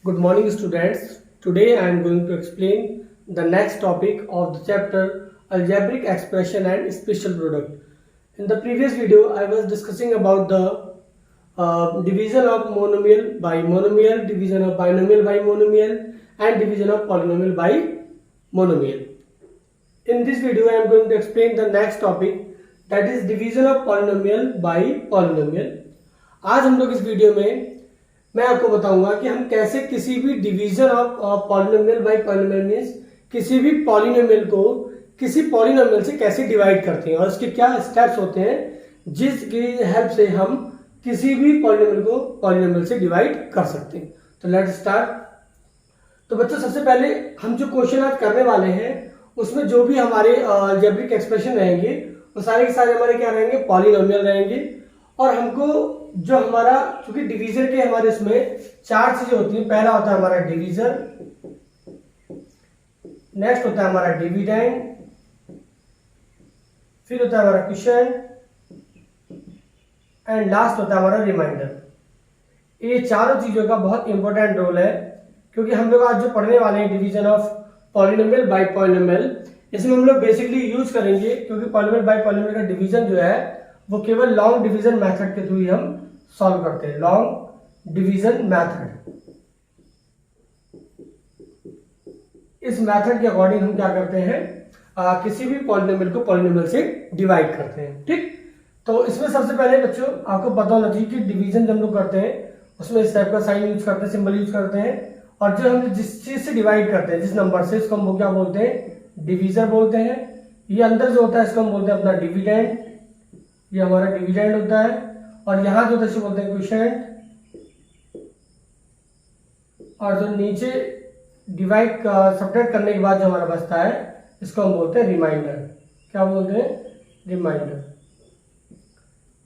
Good morning students. Today I am going to explain the next topic of the chapter algebraic expression and special product. In the previous video I was discussing about the division of monomial by monomial, division of binomial by monomial and division of polynomial by monomial. In this video I am going to explain the next topic, that is division of polynomial by polynomial. आज हम लोग इस video में मैं आपको बताऊंगा कि हम कैसे किसी भी division of polynomial bye polynomial means किसी भी पॉलिनोमियल को किसी पॉलिनोमियल से कैसे डिवाइड करते हैं और इसके क्या स्टेप्स होते हैं जिसकी हेल्प से हम किसी भी पॉलिनोमियल को पॉलिनोमियल से डिवाइड कर सकते हैं। तो लेट्स स्टार्ट। तो बच्चों सबसे पहले हम जो क्वेश्चन आज करने वाले हैं उसमें जो भी हमारे अलजेब्रिक एक्सप्रेशन रहेंगे वो सारे के सारे हमारे क्या रहेंगे, पॉलिनोमियल रहेंगे। और हमको जो हमारा क्योंकि डिवीजन के हमारे इसमें चार चीजें होती हैं। पहला होता है हमारा डिवीजन, नेक्स्ट होता है हमारा डिविडेंड, फिर होता है हमारा क्वोशिएंट एंड लास्ट होता है हमारा रिमाइंडर। ये चारों चीजों का बहुत इंपॉर्टेंट रोल है क्योंकि हम लोग आज जो पढ़ने वाले हैं division of polynomial bye polynomial, इसमें हम लोग बेसिकली यूज करेंगे क्योंकि पॉलिनोमियल बाय पॉलिनोमियल का डिवीजन जो है वो केवल लॉन्ग डिवीजन मेथड के थ्रू ही हम सॉल्व करते हैं। लॉन्ग डिवीजन मेथड, इस मेथड के अकॉर्डिंग हम क्या करते हैं, किसी भी पॉलिनोमियल को पॉलिनोमियल से डिवाइड करते हैं। ठीक, तो इसमें सबसे पहले बच्चों आपको पता होना चाहिए कि डिवीजन जब हम लोग करते हैं उसमें इस टाइप का साइन यूज करते हैं, सिंबल यूज करते हैं। और जो हम जिस चीज से डिवाइड करते हैं, जिस नंबर से, इसको हम क्या बोलते हैं, डिवीजर बोलते हैं। ये अंदर जो होता है इसको हम बोलते हैं अपना डिविडेंड, ये हमारा डिविडेंड होता है। और यहां जो जैसे बोलते हैं क्वोशिएंट, और जो नीचे डिवाइड सब्ट्रैक्ट करने के बाद जो हमारा बचता है इसको हम बोलते हैं रिमाइंडर। क्या बोलते हैं, रिमाइंडर।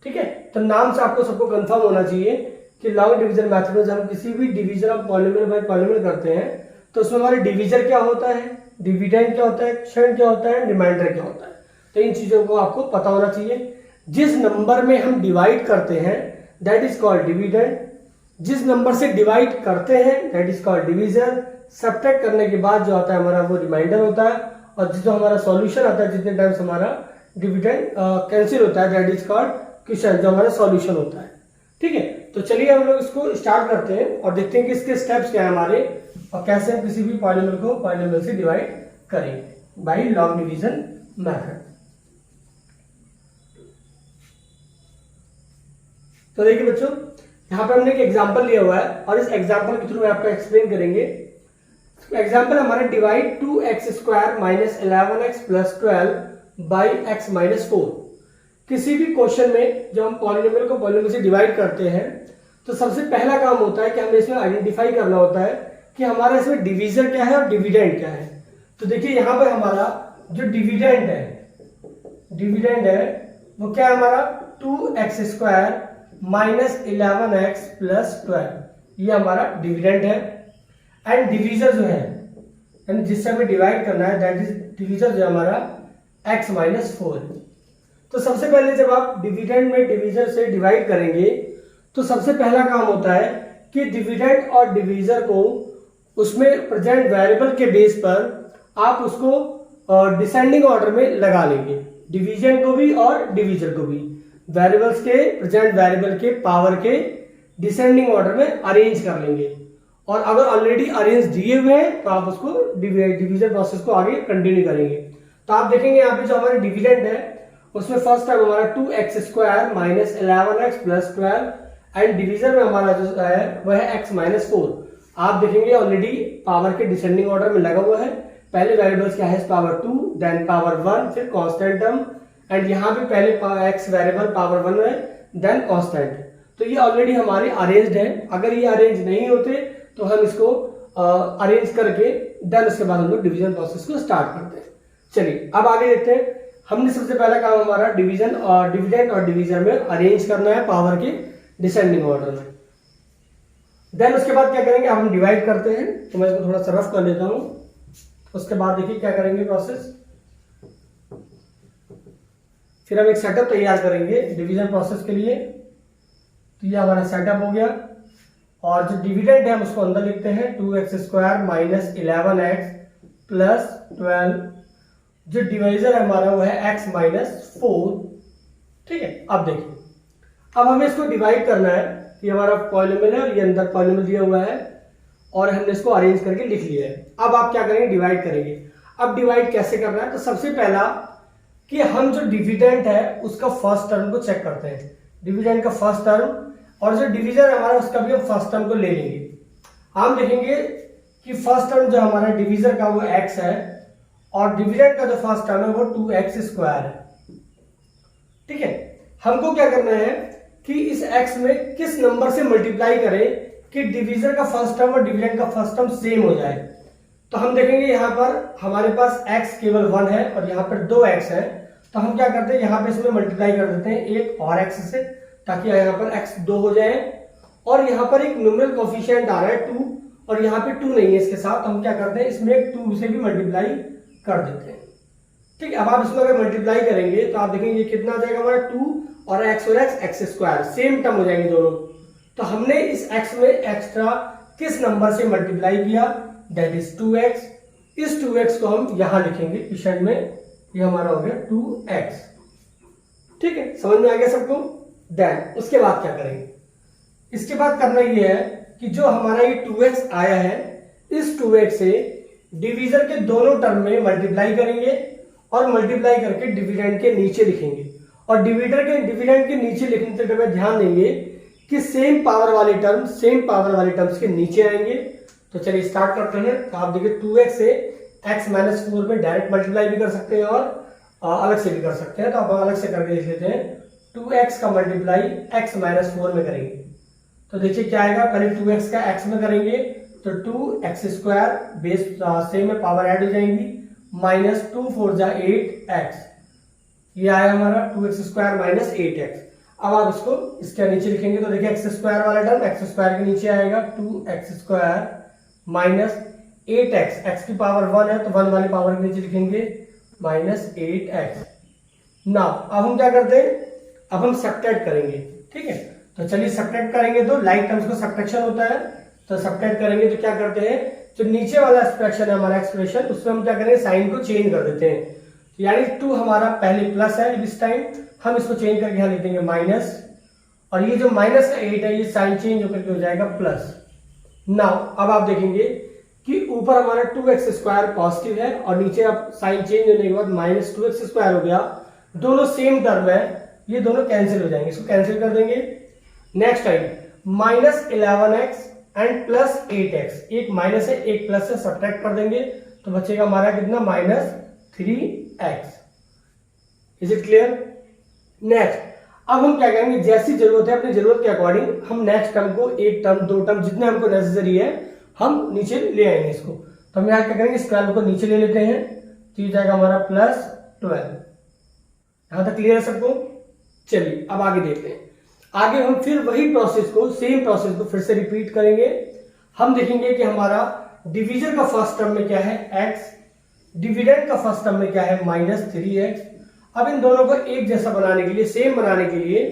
ठीक है, तो नाम से आपको सबको कंफर्म होना चाहिए कि लॉन्ग डिवीजन मेथड में जब हम किसी भी division of polynomial bye polynomial करते हैं तो उसमें हमारे डिवीजर क्या होता है, डिविडेंड क्या होता है, क्वोशिएंट क्या होता है, रिमाइंडर क्या होता है। तो इन चीजों को आपको पता होना चाहिए। जिस नंबर में हम डिवाइड करते हैं दैट इज कॉल्ड डिविडेंड, जिस नंबर से डिवाइड करते हैं that is called divisor, subtract करने के बाद जो आता है हमारा वो रिमाइंडर होता है, और जो हमारा सॉल्यूशन आता है जितने टाइम्स हमारा डिविडेंड कैंसिल होता है दैट इज कॉल्ड क्वोशिएंट, जो हमारा सॉल्यूशन होता है। ठीक है, तो चलिए हम लोग इसको स्टार्ट करते हैं और देखते हैं कि इसके स्टेप्स क्या है हमारे और कैसे हम किसी भी पॉलिनोमियल को पॉलिनोमियल से डिवाइड करेंगे बाय लॉन्ग डिवीजन मेथड। तो देखिए बच्चों, यहाँ पे हमने एक एग्जांपल लिया हुआ है और इस एग्जांपल के थ्रू मैं आपको एक्सप्लेन करेंगे। एग्जांपल हमारा divide 2x² minus 11x plus 12 by x minus 4। किसी भी क्वेश्चन में जब हम पॉलिनोमियल को पॉलिनोमियल से डिवाइड करते हैं तो सबसे पहला काम होता है कि हमें इसमें आइडेंटिफाई करना होता है कि हमारा इसमें डिवीजर क्या है और डिविडेंड क्या है। तो देखिए यहाँ पे हमारा जो डिविडेंड है वो क्या है हमारा 2x² माइनस 11x प्लस 12, ये हमारा डिविडेंड है। एंड डिवीजर जो है यानी जिससे हमें डिवाइड करना है दैट इज डिवीजर जो हमारा x माइनस 4। तो सबसे पहले जब आप डिविडेंड में डिवीजर से डिवाइड करेंगे तो सबसे पहला काम होता है कि डिविडेंड और डिवीजर को उसमें प्रेजेंट वेरिएबल के बेस पर आप उसको डिसेंडिंग ऑर्डर में लगा लेंगे, डिवीजन को भी और डिवीजर को भी। वेरिएबल्स के प्रेजेंट वेरिएबल के पावर के डिसेंडिंग ऑर्डर में अरेंज कर लेंगे। और अगर ऑलरेडी अरेंज दिए हुए हैं तो आप उसको डिवीजन प्रोसेस को आगे कंटिन्यू करेंगे। तो आप देखेंगे यहाँ पे जो हमारे डिविडेंड है उसमें फर्स्ट टाइम हमारा 2x² minus 11x plus 12 and divisor में हमारा जो है वह है x माइनस 4। आप देखेंगे ऑलरेडी पावर के डिसेंडिंग ऑर्डर में लगा हुआ है। पहले वेरिएबल्स क्या है, पावर 2 देन पावर 1 फिर कांस्टेंट टर्म, एंड यहाँ पे पहले x वेरिएबल पावर 1 है देन कांस्टेंट। तो ये ऑलरेडी हमारे अरेंज्ड है। अगर ये अरेंज नहीं होते तो हम इसको अरेंज करके देन उसके बाद हम लोग डिवीजन प्रोसेस को स्टार्ट करते हैं। चलिए अब आगे देखते हैं। हमने सबसे पहला काम हमारा डिवीजन और डिविडेंड और डिवीजर में अरेंज करना है पावर के डिसेंडिंग ऑर्डर में। देन उसके बाद क्या करेंगे, अब हम डिवाइड करते हैं। तो मैं इसको थोड़ा सा रफ कर लेता हूं। उसके बाद देखिए क्या करेंगे प्रोसेस, फिर हम एक सेटअप तैयार करेंगे डिवीजन प्रोसेस के लिए। तो ये हमारा सेटअप हो गया और जो डिविडेंड है हम उसको अंदर लिखते हैं 2x² माइनस 11x प्लस 12। जो डिवाइजर है हमारा वो है x माइनस 4। ठीक है, अब देखिए, अब हमें इसको डिवाइड करना है। ये हमारा पॉलिनोमियल है और ये अंदर पॉलिनोमियल दिया हुआ है और हमने इसको अरेंज करके लिख लिया है। अब आप क्या करेंगे, डिवाइड करेंगे। अब डिवाइड कैसे करना है, तो सबसे पहला कि हम जो डिविडेंड है उसका फर्स्ट टर्म को चेक करते हैं, डिविडेंड का फर्स्ट टर्म, और जो डिवीजन है हमारा उसका भी हम फर्स्ट टर्म को ले लेंगे। हम देखेंगे कि फर्स्ट टर्म जो हमारा डिवीजर का वो x है और डिविडेंड का जो फर्स्ट टर्म है वो 2x² है। ठीक है, हमको क्या करना है कि इस x में किस नंबर से मल्टीप्लाई करें कि डिवीजर का फर्स्ट टर्म और डिविडेंड का फर्स्ट टर्म सेम हो जाए। तो हम देखेंगे यहाँ पर हमारे पास x केवल 1 है और यहाँ पर 2x है, तो हम क्या करते हैं यहाँ पे इसमें मल्टीप्लाई कर देते हैं एक और x से, ताकि यहाँ पर x 2 हो जाए। और यहाँ पर एक न्यूमरल कोफिशिएंट आ रहा है 2 और यहाँ पे 2 नहीं है इसके साथ, तो हम क्या करते हैं इसमें 2 से भी मल्टीप्लाई कर देते हैं। ठीक है, अब आप इसमें अगर मल्टीप्लाई करेंगे तो आप देखेंगे कितना आ जाएगा हमारा 2 और x सेम टर्म हो जाएंगे दोनों। तो हमने इस x में एक्स्ट्रा किस नंबर से मल्टीप्लाई किया, दैट इज 2x। इस 2x को हम यहां लिखेंगे क्वेश्चन में, ये हमारा हो गया 2x। ठीक है, समझ में आ गया सबको। देन उसके बाद क्या करेंगे, इसके बाद करना ये है कि जो हमारा ये 2x आया है इस 2x से डिवीजर के दोनों टर्म में मल्टीप्लाई करेंगे और मल्टीप्लाई करके डिविडेंड के नीचे लिखेंगे। और डिविडेंड के नीचे लिखने से हमें ध्यान देंगे कि सेम पावर वाले टर्म्स के नीचे आएंगे। तो चलिए स्टार्ट करते हैं। तो आप देखिए 2x से x माइनस 4 में डायरेक्ट मल्टीप्लाई भी कर सकते हैं और अलग से भी कर सकते हैं। तो आप अलग से करके देख लेते हैं। 2x का मल्टीप्लाई x माइनस 4 में करेंगे तो देखिए क्या आएगा, पहले 2x का x में करेंगे तो 2x² बेस सेम में पावर ऐड हो जाएंगी, माइनस 2 4 जा 8x, ये आया हमारा 2x² माइनस 8x। अब आप इसको इसके नीचे लिखेंगे तो देखिए x² वाला टर्म x² के नीचे आएगा 2x² माइनस 8x, x की पावर 1 है तो 1 वाली पावर के नीचे लिखेंगे माइनस 8x। नाउ अब हम क्या करते हैं, अब हम सब्ट्रैक्ट करेंगे। ठीक है, तो चलिए सब्ट्रैक्ट करेंगे तो लाइक टर्म्स को सब्ट्रैक्शन होता है। तो सब्ट्रैक्ट करेंगे तो क्या करते हैं, जो नीचे वाला एक्सप्रेशन है हमारा एक्सप्रेशन, उसमें हम क्या करेंगे साइन को चेंज कर देते हैं। यानी 2 हमारा पहले प्लस है, इस टाइम हम इसको चेंज करके यहाँ लिख देंगे माइनस, और ये जो माइनस का 8 है ये साइन चेंज होकर के हो जाएगा प्लस। नाउ अब आप देखेंगे कि ऊपर हमारा 2x² पॉजिटिव है और नीचे अब साइन चेंज होने के बाद माइनस 2x² हो गया। दोनों सेम टर्म है, ये दोनों कैंसिल हो जाएंगे, इसको कैंसिल कर देंगे। Next time minus 11x and plus 8x, एक माइनस है एक प्लस से सब्ट्रैक्ट कर देंगे तो बचेगा हमारा कितना minus 3x। Is it clear. Next अब हम क्या करेंगे, जैसी जरूरत है अपनी जरूरत के अकॉर्डिंग हम नेक्स्ट टर्म को एक टर्म दो टर्म जितने हमको नेसेसरी है हम नीचे ले आएंगे इसको। तो हम यहाँ क्या करेंगे, इस 12 को नीचे ले लेते हैं तो ये जाएगा हमारा प्लस 12। यहां तक क्लियर है सबको। चलिए अब आगे देखते हैं। आगे हम फिर वही प्रोसेस को सेम प्रोसेस को फिर से रिपीट करेंगे। हम देखेंगे कि हमारा डिवीजन का फर्स्ट टर्म में क्या है x, डिविडेंड का फर्स्ट टर्म में क्या है माइनस 3x। अब इन दोनों को एक जैसा बनाने के लिए, सेम बनाने के लिए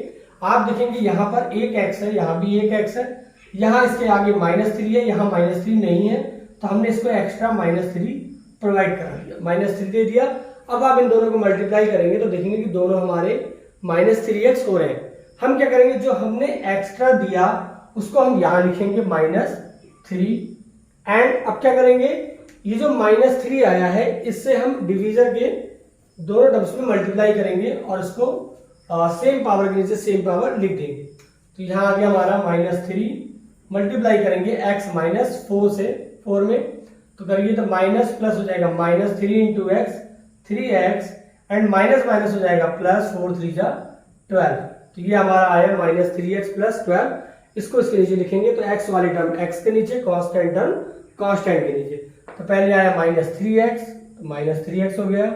आप देखेंगे यहाँ पर एक x है, यहाँ भी एक x है, यहाँ इसके आगे -3 है, यहाँ -3 नहीं है, तो हमने इसको एक्स्ट्रा -3 प्रोवाइड करा दिया, -3 दे दिया। अब आप इन दोनों को मल्टीप्लाई करेंगे तो देखेंगे कि दोनों हमारे -3x हो रहे हैं। हम क्या करेंगे, जो हमने एक्स्ट्रा दिया उसको हम यहाँ लिखेंगे -3 एंड अब क्या करेंगे, ये जो -3 आया है इससे हम डिवीजर के दोनों टर्म्स में मल्टीप्लाई करेंगे और इसको सेम पावर के नीचे सेम पावर लिख देंगे। तो यहाँ आ गया हमारा -3 मल्टीप्लाई करेंगे x माइनस 4 से 4 में, तो करिए तो माइनस प्लस हो जाएगा -3 into x 3x and minus minus हो जाएगा प्लस 4 3 जा 12। तो ये हमारा आया -3x प्लस 12। इसको इसके नीचे लिखेंगे तो x वाली टर्म x के नीचे, कांस्टेंट टर्म कांस्टेंट के नीचे। तो पहले आया -3x तो -3x हो गया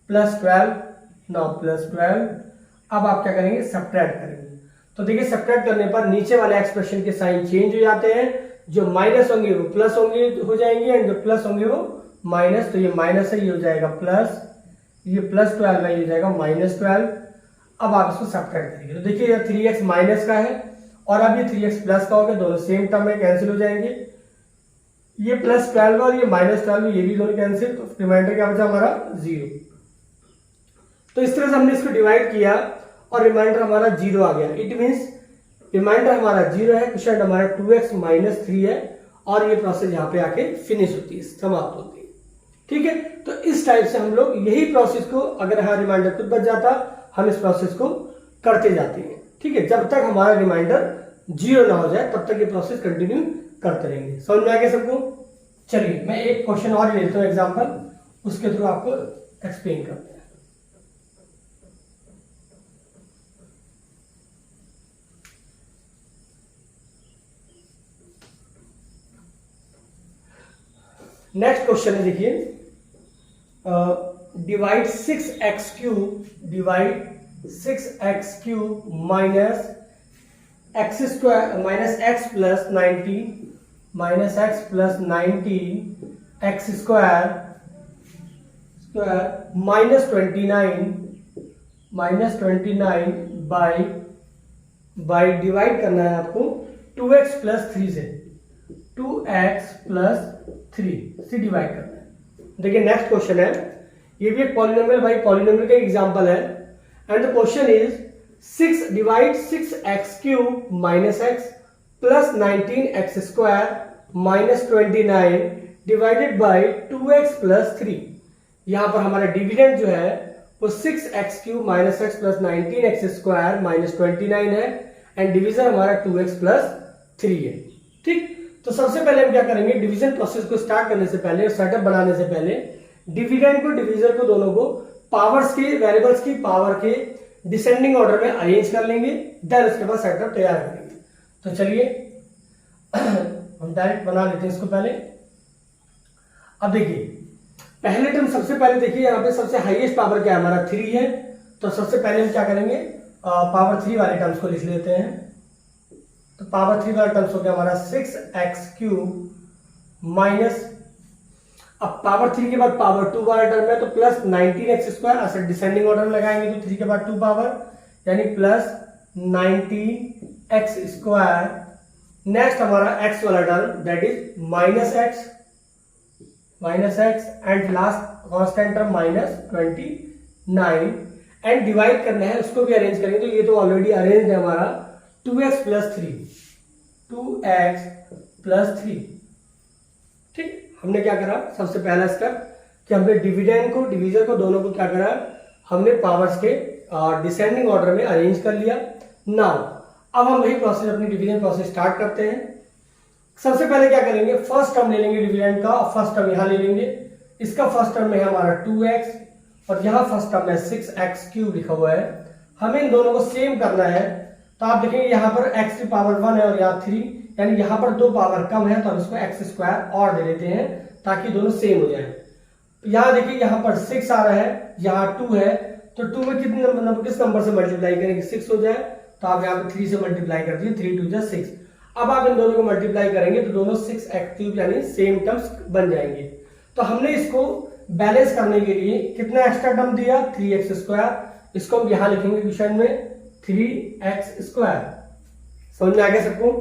प्लस 12, नाउ प्लस 12। अब आप क्या करेंगे, सब्ट्रैक्ट करेंगे। तो देखिए सब्ट्रैक्ट करने पर नीचे वाले एक्सप्रेशन के साइन चेंज हो जाते हैं, जो माइनस होंगे वो प्लस होंगे हो जाएंगे एंड जो प्लस होंगे वो माइनस। तो ये माइनस है, ये हो जाएगा प्लस, ये प्लस 12 है, ये हो जाएगा -12। अब आप इसको सब्ट्रैक्ट करेंगे तो देखिए 3x माइनस का है और अब ये 3x प्लस का हो गया, दोनों सेम टर्म में कैंसिल हो जाएंगे। ये +12 और ये -12 ये भी दोनों कैंसिल, तो रिमाइंडर क्या बचा हमारा 0। तो इस तरह से हमने इसको डिवाइड किया और रिमाइंडर हमारा 0 आ गया। इट मीन्स रिमाइंडर हमारा 0 है, क्वेश्चन हमारा 2x - 3 है और ये प्रोसेस यहाँ पे आके फिनिश होती है, समाप्त होती है। ठीक है, तो इस टाइप से हम लोग यही प्रोसेस को, अगर हमारा रिमाइंडर खुद बच जाता हम इस प्रोसेस को करते जाते हैं। ठीक है, जब तक हमारा रिमाइंडर 0 ना हो जाए तब तक ये प्रोसेस कंटिन्यू करते रहेंगे। समझ में आ गया सबको? चलिए मैं एक क्वेश्चन और लेता हूं एग्जांपल, उसके थ्रू आपको एक्सप्लेन करते हैं। नेक्स्ट क्वेश्चन है, देखिए divide 6x³ minus x plus 19 x square -29 by divide करना है आपको 2x प्लस 3 से, 2x प्लस 3 से डिवाइड करना है। देखिए नेक्स्ट क्वेश्चन है, ये भी एक पॉलिनोमियल बाई पॉलिनोमियल का एग्जांपल है and the question is 6x³ minus x plus 19x square minus 29 divided by 2x plus 3। यहां पर हमारा डिविडेंड जो है वो 6x³ minus x plus 19x square minus 29 है एंड डिवीजन हमारा 2x प्लस 3 है। ठीक, तो सबसे पहले हम क्या करेंगे, डिवीजन प्रोसेस को स्टार्ट करने से पहले, सेटअप बनाने से पहले डिविडेंड को, डिवीजर को, दोनों को पावर्स के, वेरिएबल्स की पावर के डिसेंडिंग ऑर्डर में अरेंज कर लेंगे, देन उसके बाद सेटअप तैयार करेंगे। तो चलिए हम डायरेक्ट बना लेते हैं इसको पहले। अब देखिए पहले टर्म, सबसे पहले देखिए यहाँ पे सबसे हाईएस्ट पावर क्या है हमारा 3 है, तो सबसे पहले हम क्या करेंगे, पावर 3 वाले टर्म्स को लिख लेते हैं। तो पावर 3 वाला टर्म्स हो गया हमारा 6x³ माइनस, अब पावर 3 के बाद पावर 2 वाला टर्म है तो प्लस 19x स्क्वायर, ऐसे डिसेंडिंग ऑर्डर में लगाएंगे तो 3 के बाद 2 पावर यानी प्लस 19x स्क्वायर। नेक्स्ट हमारा x वाला term that is minus x and last constant term -29 and divide करना है, उसको भी अरेंज करेंगे। तो ये तो ऑलरेडी अरेंज है हमारा 2x प्लस 3। ठीक, हमने क्या करा, सबसे पहला स्टेप कि हमने डिविडेंड को, डिवीजर को, दोनों को क्या करा, हमने पावर्स के डिसेंडिंग ऑर्डर में अरेंज कर लिया। नाउ अब हम वही प्रोसेस, अपनी डिवीजन प्रोसेस स्टार्ट करते हैं। सबसे पहले क्या करेंगे, फर्स्ट टर्म ले लेंगे डिविडेंड का, और फर्स्ट टर्म यहां ले लेंगे। इसका फर्स्ट टर्म है हमारा 2x और यहां फर्स्ट टर्म है 6x³ लिखा हुआ है। हमें इन दोनों को सेम करना है, तो आप देखेंगे यहाँ पर x की पावर 1 है और यहाँ 3, यानी यहाँ पर 2 पावर कम है तो हम इसको x स्क्वायर और दे देते हैं ताकि दोनों सेम हो जाए। यहाँ देखिए यहाँ पर 6 आ रहा है, यहाँ 2 है, तो 2 में कितने नंबर, किस नंबर से मल्टीप्लाई करेंगे, 6 हो जाए, तो आप यहाँ पे 3 से मल्टीप्लाई कर दिए, 3 2 6। अब आप इन दोनों को मल्टीप्लाई करेंगे तो दोनों 6x³ यानी सेम टर्म्स बन जाएंगे। तो हमने इसको बैलेंस करने के लिए कितना एक्स्ट्रा टर्म दिया, 3x स्क्वायर। इसको हम यहाँ लिखेंगे क्वेश्चन में 3x स्क्वायर। समझ में आ गया सबको?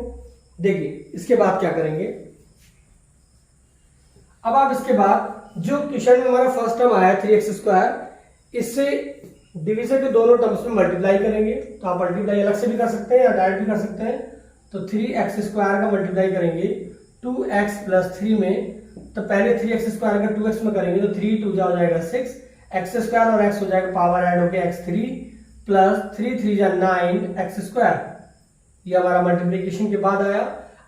देखिए इसके बाद क्या करेंगे, अब आप इसके बाद जो क्वेश्चन में हमारा फर्स्ट टर्म आया 3x स्क्वायर, इससे डिवीजन के दोनों टर्म्स में मल्टीप्लाई करेंगे। तो आप मल्टीप्लाई अलग से भी कर सकते हैं या डायरेक्ट भी कर सकते हैं। तो 3x स्क्वायर का मल्टीप्लाई करेंगे 2x प्लस 3 में, तो पहले 3x स्क्वायर का 2x में करेंगे तो 3 2 हो जाएगा 6, x स्क्वायर और x हो जाएगा पावर ऐड होकर x3 प्लस 3 3 9x स्क्वायर। ये हमारा मल्टीप्लीकेशन के बाद आया।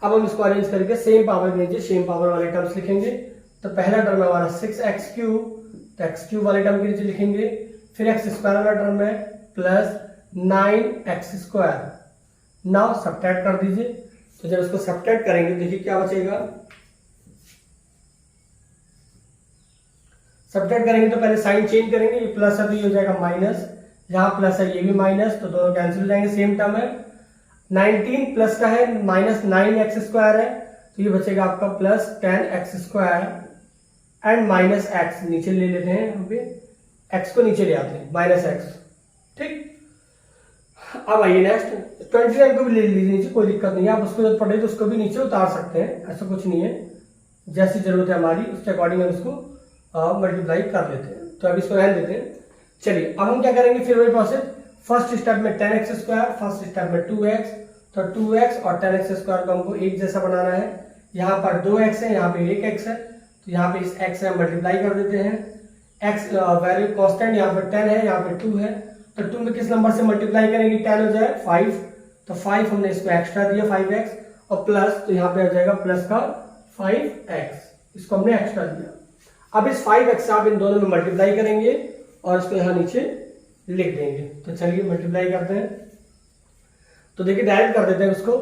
अब हम इसको अरेंज करके सेम पावर नीचे सेम पावर वाले टर्म्स लिखेंगे। तो पहला टर्म है हमारा 6x³, तो x³ वाले टर्म के नीचे लिखेंगे, फिर x स्क्वायर वाला टर्म है plus 9x square. Now subtract कर दीजिए। तो जब इसको सब्ट्रैक्ट करेंगे देखिए क्या बचेगा, सब्ट्रैक्ट करेंगे तो पहले साइन चेंज करेंगे, ये प्लस है तो ये हो जाएगा माइनस, यहाँ प्लस है ये भी माइनस, तो दोनों कैंसिल हो जाएंगे, सेम टर्म है। 19 प्लस का है माइनस 9x स्क्वायर है, तो ये बचेगा आपका plus 10x square and minus x नीचे ले लेते हैं, यहाँ पे x को नीचे ले आते हैं, माइनस x। ठीक, अब आइए नेक्स्ट 29 को भी ले लीजिए नीचे, कोई दिक्कत नहीं है, आप उसको जब पढ़े तो उसको भी नीचे उतार सकते हैं, ऐसा कुछ नहीं है, जैसी जरूरत है हमारी उसके अकॉर्डिंग हम इसको मल्टीप्लाई कर लेते हैं। तो अभी इसको रहने देते हैं। चलिए अब हम क्या करेंगे, फिर वही प्रोसेस, फर्स्ट स्टेप में 10x स्क्वायर, फर्स्ट स्टेप में 2x, तो 2x और 10x स्क्वायर को हमको एक जैसा बनाना है। यहाँ पर 2x है, यहाँ पे 1x है, तो यहाँ पे इस x से हम मल्टीप्लाई कर देते हैं। x वैल्यू कांस्टेंट, यहाँ पे 10 है, यहाँ पे 2 है, तो 2 में किस नंबर से मल्टीप्लाई करेंगे, 10 हो जाए 5, तो 5 हमने इसको एक्स्ट्रा दिया 5x, और प्लस, तो यहाँ पे आ जाएगा प्लस का 5x, इसको हमने एक्स्ट्रा दिया। अब इस 5x से आप इन दोनों में मल्टीप्लाई करेंगे और इसको यहाँ नीचे लिख देंगे। तो चलिए मल्टीप्लाई करते हैं, तो देखिए डायरेक्ट कर देते हैं उसको,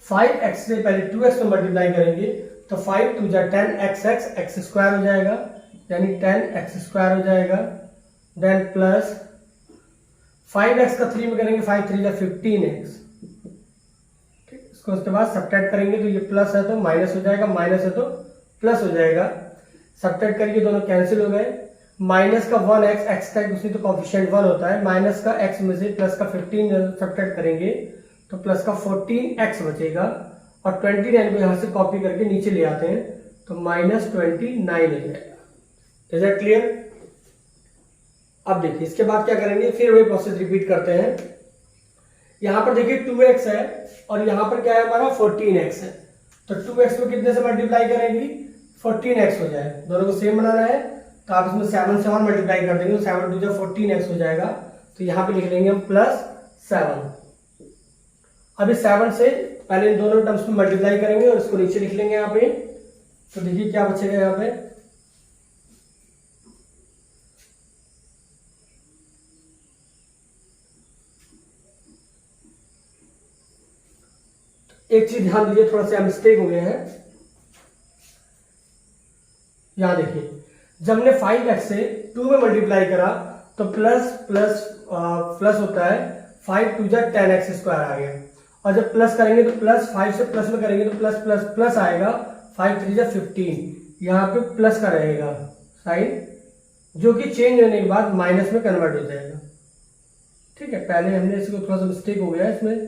5x से पहले 2x में मल्टीप्लाई करेंगे, तो 5 2 जा 10xx, x स्क्वायर हो जाएगा, यानी 10x स्क्वायर हो जाएगा, देन प्लस 5x का 3 में करेंगे, 5 3 जा 15x, इसको उसके बाद सब्ट्रैक्ट करेंगे, तो ये प्लस है तो माइनस हो जाएगा, माइनस है तो प्लस हो जाएगा, सब्ट्रैक्ट करके दोनों कैंसिल हो गए। माइनस का 1x, x का उसमें तो कोएफिशिएंट 1 होता है, माइनस का x में से प्लस का 15 सब्ट्रैक्ट करेंगे तो प्लस का 14x बचेगा, और 29 को यहाँ से कॉपी करके नीचे ले आते हैं तो -29 हो जाएगा। Is that clear? अब देखिए इसके बाद क्या करेंगे, फिर वही प्रोसेस रिपीट करते हैं। यहाँ पर देखिए 2x है और यहाँ पर क्या है हमारा 14x है, तो 2x को कितने से मल्टीप्लाई करेंगी, 14x हो जाए, दोनों को सेम बनाना है, तो आप इसमें 7 से और मल्टीप्लाई कर देंगे, 7 2 जा 14x हो जाएगा, तो यहाँ पे लिख देंगे हम +7। अब इस 7 से पहले इन दोनों टर्म्स में मल्टीप्लाई करेंगे और इसको नीचे लिख लेंगे यहाँ पे, तो देखिए क्या बचेगा यहाँ पे, एक चीज ध्यान दीजिए, थोड़ा सा मिस्टेक हो गए हैं। यहां देखिए जब हमने 5x से 2 में मल्टीप्लाई करा तो प्लस प्लस प्लस होता है, 5 2 जा 10x स्क्वायर आ गया, और जब प्लस करेंगे तो प्लस 5 से प्लस में करेंगे तो प्लस प्लस प्लस आएगा, 5 3 जा 15, यहाँ पे प्लस का रहेगा साइन, जो कि चेंज होने के बाद माइनस में कन्वर्ट हो जाएगा। ठीक है, पहले हमने इसको थोड़ा सा मिस्टेक हो गया है, इसमें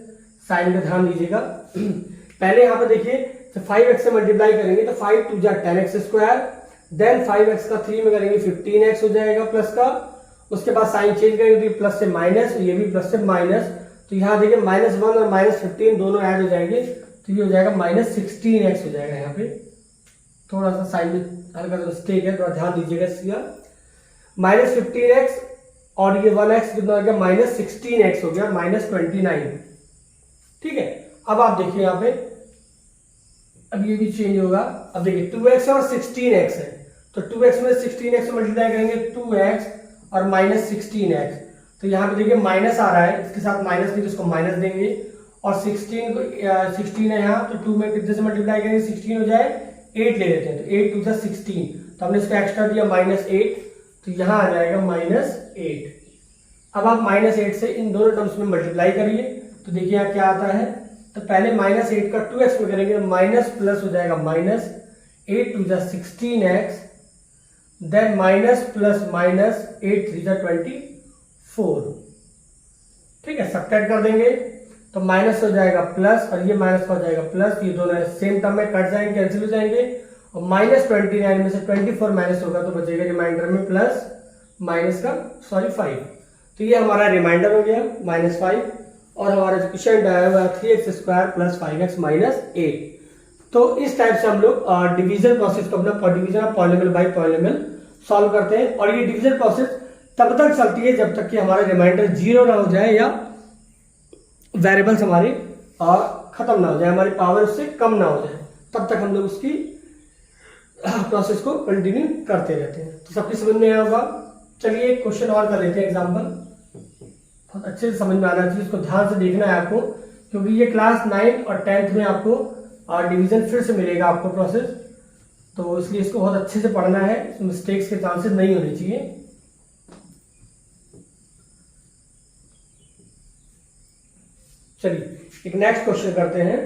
साइन का ध्यान दीजिएगा। पहले यहाँ पे देखिए जब 5x से मल्टीप्लाई करेंगे तो 5 2 जा 10x स्क्वायर, देन 5x का 3 में करेंगे 15x हो जाएगा प्लस का, उसके बाद साइन चेंज करेंगे तो प्लस से माइनस, ये भी प्लस से माइनस, तो यहाँ देखिए -1 और -15 दोनों ऐड हो जाएंगे, तो ये हो जाएगा -16x हो जाएगा। यहाँ पे थोड़ा सा साइन में हल्का सा मिस्टेक है, थोड़ा ध्यान दीजिएगा इसका, -15x और ये 1x कितना हो गया, -16x हो गया, -29। ठीक है, अब आप देखिए यहाँ पे, अब ये भी चेंज होगा, अब देखिए 2x और 16x है, तो 2x में 16x से मल्टीप्लाई करेंगे 2x और -16x, तो यहाँ पे देखिए माइनस आ रहा है, इसके साथ माइनस नहीं तो इसको माइनस देंगे, और 16 को 16 है यहाँ, तो 2 में कितने से मल्टीप्लाई करेंगे, 16 हो जाए, 8 ले लेते हैं, तो 8 2 जा 16, तो हमने इसको एक्स्ट्रा दिया -8, तो यहाँ आ जाएगा -8। अब आप -8 से इन दोनों टर्म्स में मल्टीप्लाई करिए, तो देखिए यहाँ क्या आता है, तो पहले -8 का 2x में करेंगे तो माइनस प्लस हो जाएगा, -8 2 जा 16x, then minus plus minus 8 3 जा 24। ठीक है, सब्ट्रैक्ट कर देंगे तो माइनस हो जाएगा प्लस, और ये माइनस हो जाएगा प्लस, ये दोनों सेम टर्म में कट जाएंगे, कैंसिल हो जाएंगे, और -29 में से 24 माइनस होगा तो बचेगा रिमाइंडर में प्लस माइनस का 5। तो ये हमारा रिमाइंडर हो गया -5, और हमारा जो क्वेश्चन आया हुआ 3x स्क्वायर प्लस 5x -8। तो इस टाइप से हम लोग डिवीजन प्रोसेस को अपना division of polynomial bye polynomial solve करते हैं, और ये डिवीजन प्रोसेस तब तक चलती है जब तक कि हमारा रिमाइंडर 0 ना हो जाए या वेरिएबल्स हमारे खत्म ना हो जाए, हमारी पावर उससे कम ना हो जाए, तब तक हम लोग उसकी प्रोसेस को कंटिन्यू करते रहते हैं। तो सबकी समझ में आया होगा। चलिए एक क्वेश्चन और कर लेते हैं, एग्जाम्पल बहुत अच्छे से समझ में आना चाहिए, इसको ध्यान से देखना है आपको, क्योंकि ये क्लास 9 और 10th में आपको डिवीजन फिर से मिलेगा आपको प्रोसेस, तो इसलिए इसको बहुत अच्छे से पढ़ना है, मिस्टेक्स के चांसेस नहीं होने चाहिए। चलिए एक नेक्स्ट क्वेश्चन करते हैं।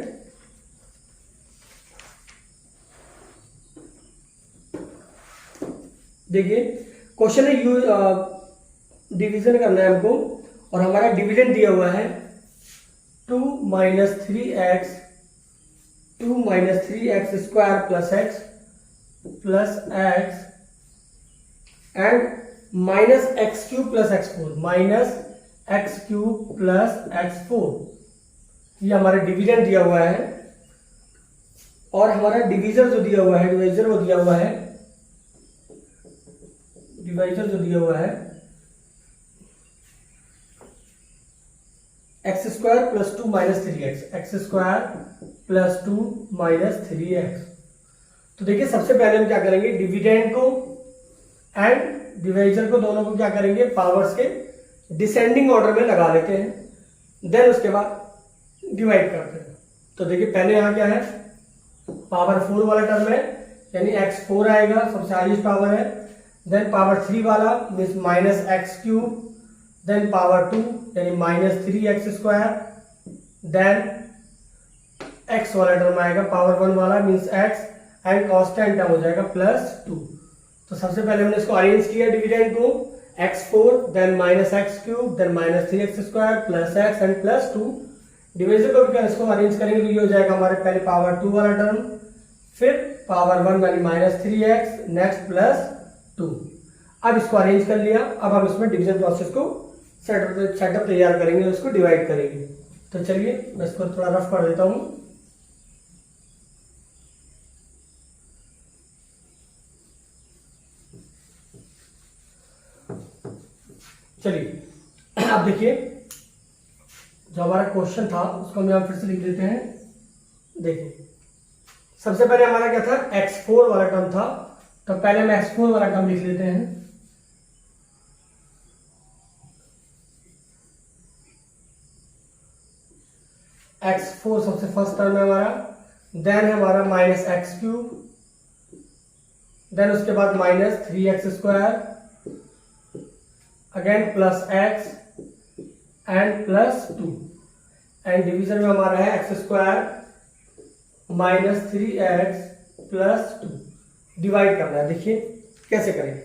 देखिए क्वेश्चन है डिवीजन करना है हमको, और हमारा डिविडेंड दिया हुआ है 2 minus 3x square plus x and minus x cube plus x4 ये हमारा डिवीजन दिया हुआ है और हमारा डिवीजर जो दिया हुआ है डिवाइजर जो दिया हुआ है x square plus 2 minus 3x तो देखिए सबसे पहले हम क्या करेंगे डिविडेंड को एंड डिवाइजर को दोनों को क्या करेंगे पावर्स के डिसेंडिंग ऑर्डर में लगा लेते हैं देन उसके बाद डिवाइड करते हैं। तो देखिए पहले यहाँ क्या है पावर 4 वाला टर्म है यानी x4 आएगा सबसे हाईएस्ट पावर है देन पावर 3 वाला means minus x cube then power 2 यानी minus 3x square then x वाला टर्म आएगा पावर 1 वाला means x and constant term हो जाएगा प्लस 2। तो सबसे पहले हमने इसको अरेंज किया डिविडेंड को x4 then minus x cube then minus 3x square plus x and plus 2। Division को भी इसको अरेंज करेंगे तो ये हो जाएगा हमारे पहले पावर 2 वाला टर्म फिर पावर 1 यानी माइनस 3x नेक्स्ट प्लस 2। अब इसको अरेंज कर लिया अब हम इसमें डिवीजन प्रोसेस को सेटअप तैयार करेंगे उसको डिवाइड करेंगे। तो चलिए मैं इसको थोड़ा रफ कर देता हूं। चलिए अब देखिए जो हमारा क्वेश्चन था उसको हम यहां फिर से लिख देते हैं। देखिए सबसे पहले हमारा क्या था x4 वाला टर्म था तो पहले हम x4 वाला टर्म लिख लेते हैं। x4 सबसे फर्स्ट टर्म है हमारा देन है हमारा माइनस एक्स क्यूब देन उसके बाद minus 3x square again plus x and plus 2 and division में हमारा है x square minus 3x plus 2 divide करना है। देखिए कैसे करें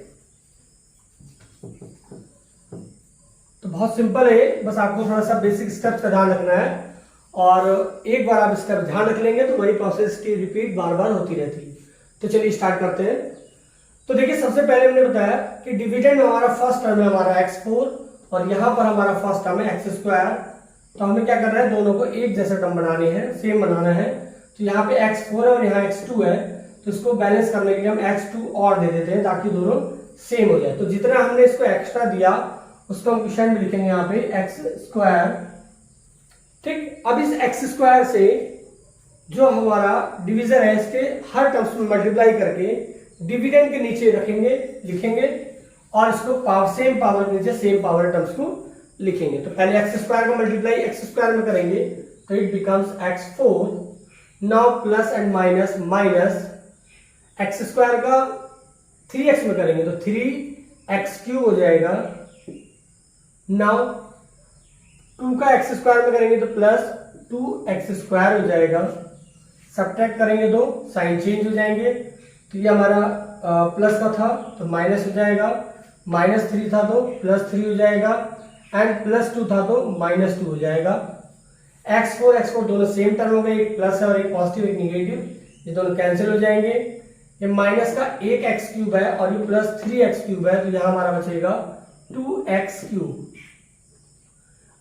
तो बहुत सिंपल है बस आपको थोड़ा सा बेसिक स्टेप्स का ध्यान रखना है और एक बार आप स्टेप ध्यान रख लेंगे तो वही प्रोसेस की रिपीट बार बार होती रहती है। तो चलिए स्टार्ट करते हैं। तो देखिए सबसे पहले हमने बताया कि डिविडेंड में हमारा फर्स्ट टर्म है हमारा x4 और यहां पर हमारा फर्स्ट टर्म है एक्स स्क्वायर। तो हमें क्या करना है दोनों को एक जैसे टर्म बनाने हैं सेम बनाना है। तो यहाँ पे x4 है और यहाँ x2 है तो इसको बैलेंस करने के लिए हम x2 और दे देते हैं ताकि दोनों सेम हो जाए। तो जितना हमने इसको एक्स्ट्रा दिया उसको हम क्वेश्चन में लिखेंगे यहाँ पे एक्स स्क्वायर। ठीक अब इस एक्स स्क्वायर से जो हमारा डिवीजन है इसके हर टर्म्स में मल्टीप्लाई करके डिविडेंड के नीचे रखेंगे लिखेंगे और इसको सेम पावर के नीचे सेम पावर टर्म्स को लिखेंगे। तो पहले एक्स स्क्वायर का मल्टीप्लाई एक्स स्क्वायर में करेंगे तो it becomes x4 now plus and minus minus x square का 3x में करेंगे तो 3x क्यूब हो जाएगा। नाउ 2 का एक्स स्क्वायर में करेंगे तो प्लस 2x स्क्वायर हो जाएगा। सब्ट्रैक्ट करेंगे तो साइन चेंज हो जाएंगे तो ये हमारा प्लस का था तो माइनस हो जाएगा माइनस 3 था तो प्लस 3 हो जाएगा एंड प्लस 2 था तो माइनस 2 हो जाएगा। x4 दोनों सेम टर्म हो गए एक प्लस है और एक पॉजिटिव एक निगेटिव ये दोनों कैंसिल हो जाएंगे। ये माइनस का एक एक्स क्यूब है और ये प्लस 3x क्यूब है तो यहां हमारा बचेगा 2x क्यूब।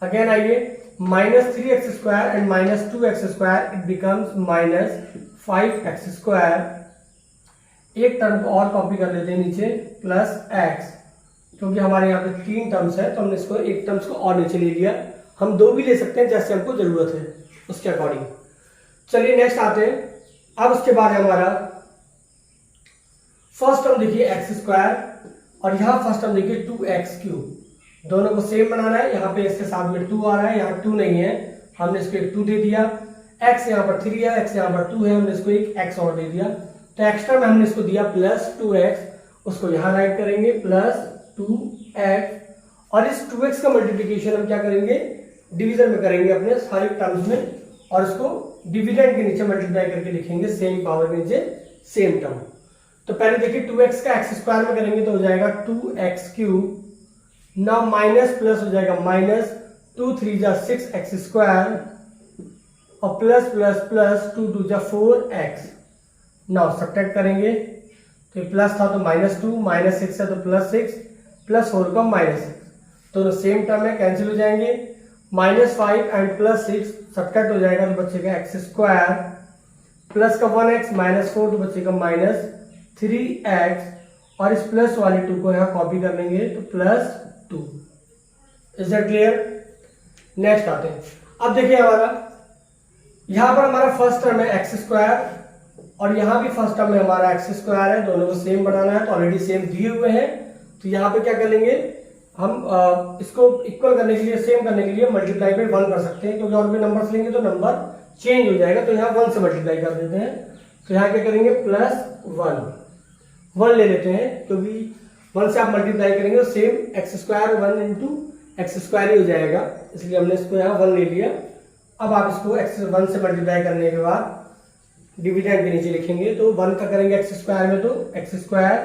अगेन आइए minus 3x square and minus 2x square it becomes minus 5x square. एक टर्म को और कॉपी कर लेते हैं नीचे प्लस x क्योंकि हमारे यहाँ पे 3 टर्म्स है तो हमने इसको एक टर्म्स को और नीचे ले लिया। हम 2 भी ले सकते हैं जैसे हमको जरूरत है उसके अकॉर्डिंग। चलिए नेक्स्ट आते हैं। अब उसके बाद हमारा फर्स्ट टर्म देखिए एक्स स्क्वायर और यहाँ फर्स्ट टर्म देखिए 2x क्यूब। दोनों को सेम बनाना है। यहाँ पे इसके साथ में 2 आ रहा है यहाँ 2 नहीं है हमने इसको एक 2 दे दिया। x यहाँ पर 3 है x यहाँ पर 2 है हमने इसको एक x और दे दिया। तो एक्स्ट्रा में हमने इसको दिया प्लस 2x उसको यहाँ राइट करेंगे प्लस 2x और इस 2x का मल्टीप्लिकेशन हम क्या करेंगे डिवीजन में करेंगे अपने सारे टर्म्स में और इसको डिविडेंड के नीचे मल्टीप्लाई करके लिखेंगे सेम पावर के नीचे सेम टर्म। तो पहले देखिए 2x का एक्स स्क्वायर में करेंगे तो हो जाएगा 2x cube. Now minus plus हो जाएगा माइनस 2 3 जा 6x स्क्वायर और प्लस प्लस प्लस 2 2 जा 4x। नाउ सब्ट्रैक्ट करेंगे तो प्लस था तो -2, -6 है तो +6, +4 का -6, दोनों सेम टर्म है, कैंसिल हो जाएंगे। -5 एंड +6 सब्ट्रैक्ट हो जाएगा तो बचेगा x², प्लस का 1x, -4 तो बचेगा -3x, और इस प्लस वाली 2 को यहाँ कॉपी कर लेंगे तो +2। Is that clear? नेक्स्ट आते हैं। अब देखिए हमारा यहाँ पर हमारा फर्स्ट टर्म है x² और यहाँ भी फर्स्ट टर्म में हमारा x² है, दोनों को सेम बनाना है तो ऑलरेडी सेम दिए हुए हैं। तो यहाँ पे क्या कर लेंगे हम, इसको इक्वल करने के लिए, सेम करने के लिए मल्टीप्लाई पे 1 कर सकते हैं, क्योंकि और भी नंबर्स लेंगे तो नंबर चेंज हो जाएगा। तो यहाँ 1 से मल्टीप्लाई कर देते हैं। तो यहाँ क्या करेंगे +1 ले लेते हैं, क्योंकि 1 से आप मल्टीप्लाई करेंगे तो सेम x² 1 इंटू x² ही हो जाएगा, इसलिए हमने इसको यहाँ 1 ले लिया। अब आप इसको x1 से मल्टीप्लाई करने के बाद डिविडेंड के नीचे लिखेंगे तो 1 का करेंगे x² में तो x²,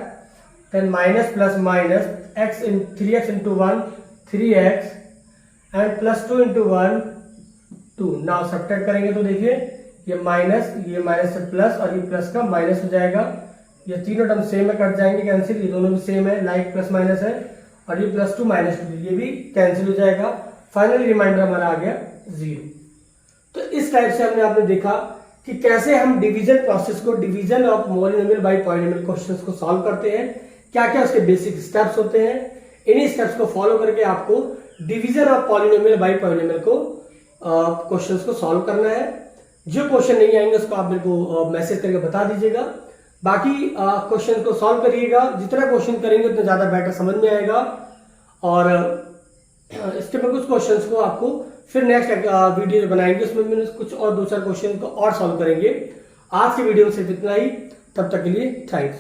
then minus plus minus x in 3x into 1 3x एंड +2 इंटू 1 2। नाउ सब्ट्रैक्ट करेंगे तो देखिए ये माइनस से प्लस और ये प्लस का माइनस हो जाएगा। ये तीनों टर्म सेम है, कट जाएंगे कैंसिल, ये दोनों भी सेम है, लाइक प्लस माइनस है, और ये +2 -2 ये भी कैंसिल हो जाएगा। फाइनली रिमाइंडर हमारा आ गया 0। तो इस टाइप से हमने आपने देखा कि कैसे हम डिवीजन प्रोसेस को, division of polynomial bye polynomial questions को सॉल्व करते हैं, क्या क्या उसके बेसिक स्टेप्स होते हैं। इन्हीं स्टेप्स को फॉलो करके आपको division of polynomial bye polynomial को क्वेश्चंस को सॉल्व करना है। जो क्वेश्चन नहीं आएंगे उसको आप मेरे को मैसेज करके बता दीजिएगा। बाकी क्वेश्चन को सॉल्व करिएगा, जितना क्वेश्चन करेंगे उतना ज्यादा बेटर समझ में आएगा। और इसके बाद कुछ क्वेश्चंस को आपको फिर नेक्स्ट वीडियो बनाएंगे, उसमें भी कुछ और दूसरा क्वेश्चन को और सॉल्व करेंगे। आज की वीडियो में सिर्फ इतना ही, तब तक के लिए थैंक्स।